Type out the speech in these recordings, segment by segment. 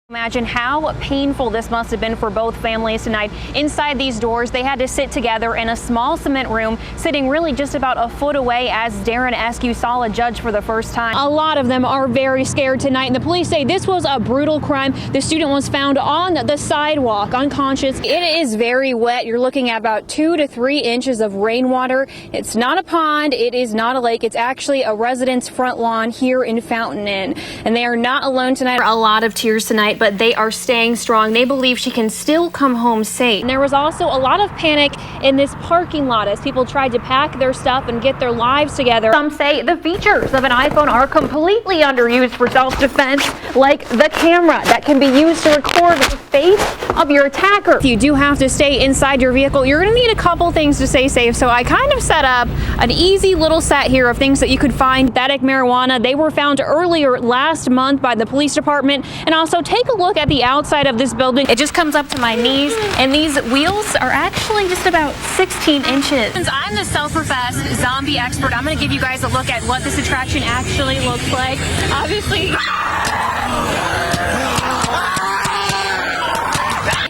Imagine how painful this must have been for both families tonight. Inside these doors, they had to sit together in a small cement room, sitting really just about a foot away as Darren Eskew saw a judge for the first time. A lot of them are very scared tonight, and the police say this was a brutal crime. The student was found on the sidewalk, unconscious. It is very wet. You're looking at about 2 to 3 inches of rainwater. It's not a pond. It is not a lake. It's actually a resident's front lawn here in Fountain Inn. And they are not alone tonight. A lot of tears tonight, but they are staying strong. They believe she can still come home safe. And there was also a lot of panic in this parking lot as people tried to pack their stuff and get their lives together. Some say the features of an iPhone are completely underused for self-defense, like the camera that can be used to record the face of your attacker. You do have to stay inside your vehicle. You're going to need a couple things to stay safe, so I kind of set up an easy little set here of things that you could find. Synthetic marijuana, they were found earlier last month by the police department. And also take a look at the outside of this building. It just comes up to my knees, and these wheels are actually just about 16 inches. Since I'm the self-professed zombie expert, I'm going to give you guys a look at what this attraction actually looks like. Obviously.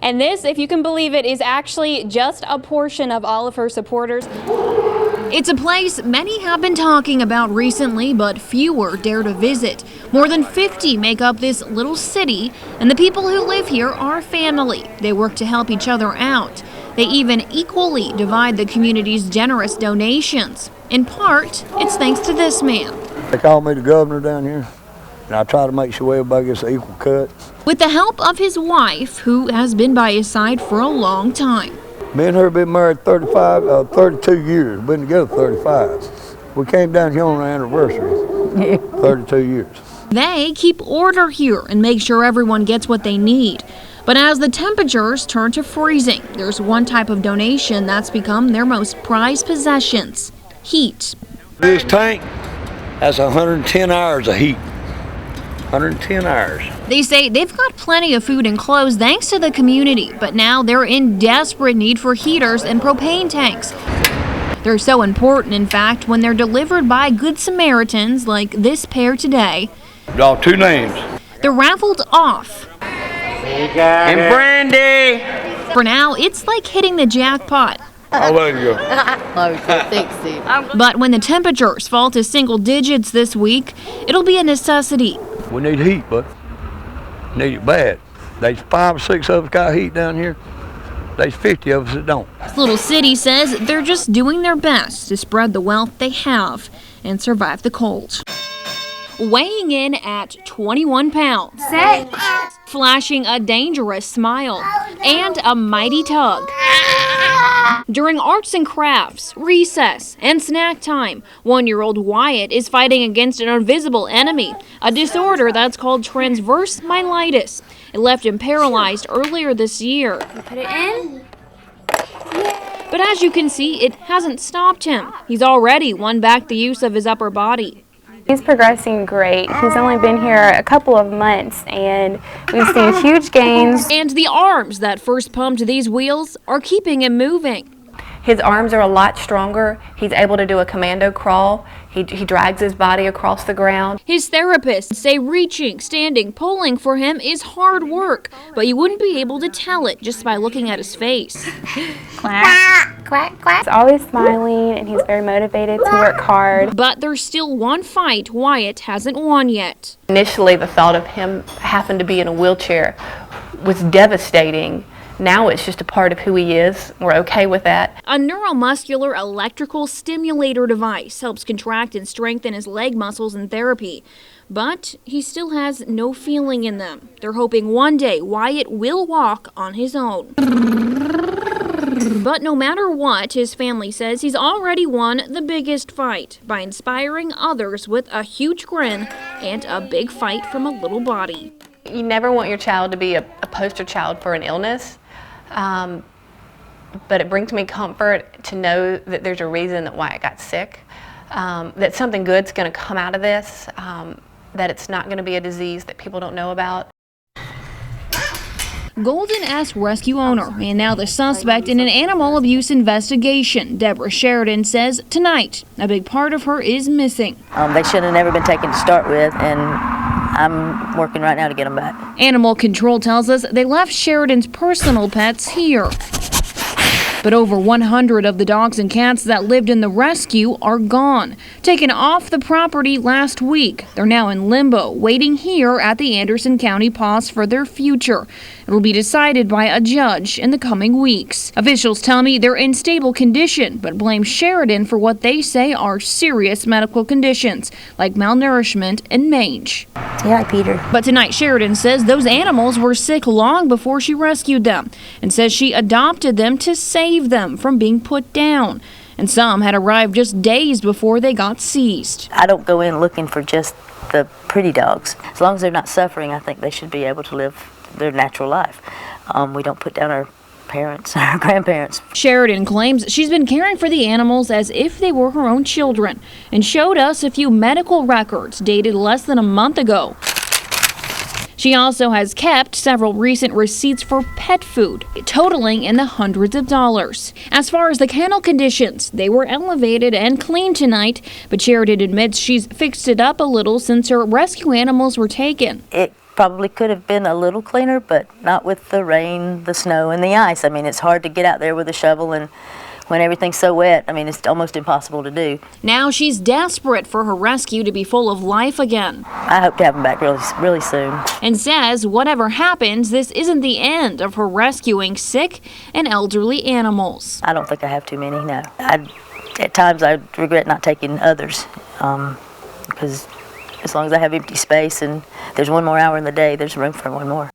And this, if you can believe it, is actually just a portion of all of her supporters. It's a place many have been talking about recently, but fewer dare to visit. More than 50 make up this little city, and the people who live here are family. They work to help each other out. They even equally divide the community's generous donations. In part, it's thanks to this man. They call me the governor down here, and I try to make sure everybody gets an equal cut. With the help of his wife, who has been by his side for a long time. Me and her have been married 32 years, been together 35. We came down here on our anniversary, 32 years. They keep order here and make sure everyone gets what they need. But as the temperatures turn to freezing, there's one type of donation that's become their most prized possessions: heat. This tank has 110 hours of heat. 110 hours. They say they've got plenty of food and clothes thanks to the community, but now they're in desperate need for heaters and propane tanks. They're so important, in fact, when they're delivered by Good Samaritans like this pair today. Y'all, 2 names. They're raffled off. And Brandy! For now, it's like hitting the jackpot. I'll let you go. Thanks, Steve. But when the temperatures fall to single digits this week, it'll be a necessity. We need heat, but need it bad. There's 5 or 6 of us got heat down here. There's 50 of us that don't. This little city says they're just doing their best to spread the wealth they have and survive the cold. Weighing in at 21 pounds, flashing a dangerous smile, and a mighty tug. During arts and crafts, recess, and snack time, 1-year-old Wyatt is fighting against an invisible enemy, a disorder that's called transverse myelitis. It left him paralyzed earlier this year. Put it in. But as you can see, it hasn't stopped him. He's already won back the use of his upper body. He's progressing great. He's only been here a couple of months, and we've seen huge gains. And the arms that first pumped these wheels are keeping him moving. His arms are a lot stronger. He's able to do a commando crawl. He drags his body across the ground. His therapists say reaching, standing, pulling for him is hard work, but you wouldn't be able to tell it just by looking at his face. Quack, quack, quack. He's always smiling, and he's very motivated to work hard. But there's still one fight Wyatt hasn't won yet. Initially, the thought of him having to be in a wheelchair was devastating. Now it's just a part of who he is. We're okay with that. A neuromuscular electrical stimulator device helps contract and strengthen his leg muscles in therapy. But he still has no feeling in them. They're hoping one day Wyatt will walk on his own. But no matter what, his family says he's already won the biggest fight by inspiring others with a huge grin and a big fight from a little body. You never want your child to be a poster child for an illness. But it brings me comfort to know that there's a reason that Wyatt got sick, that something good's going to come out of this, that it's not going to be a disease that people don't know about. Golden S rescue owner and now the suspect in an animal abuse investigation. Deborah Sheridan says tonight a big part of her is missing. They should have never been taken to start with, and I'm working right now to get them back. Animal control tells us they left Sheridan's personal pets here. But over 100 of the dogs and cats that lived in the rescue are gone. Taken off the property last week. They're now in limbo, waiting here at the Anderson County Pause for their future. It'll be decided by a judge in the coming weeks. Officials tell me they're in stable condition, but blame Sheridan for what they say are serious medical conditions, like malnourishment and mange. Yeah, Peter. But tonight, Sheridan says those animals were sick long before she rescued them, and says she adopted them to save them from being put down. And some had arrived just days before they got seized. I don't go in looking for just the pretty dogs. As long as they're not suffering, I think they should be able to live their natural life. We don't put down our parents, our grandparents. Sheridan claims she's been caring for the animals as if they were her own children, and showed us a few medical records dated less than a month ago. She also has kept several recent receipts for pet food, totaling in the hundreds of dollars. As far as the kennel conditions, they were elevated and cleaned tonight, but Sheridan admits she's fixed it up a little since her rescue animals were taken. It probably could have been a little cleaner, but not with the rain, the snow, and the ice. I mean, it's hard to get out there with a shovel, and when everything's so wet, I mean, it's almost impossible to do. Now she's desperate for her rescue to be full of life again. I hope to have them back really soon. And says whatever happens, this isn't the end of her rescuing sick and elderly animals. I don't think I have too many, no. At times I regret not taking others, because as long as I have empty space and there's one more hour in the day, there's room for one more.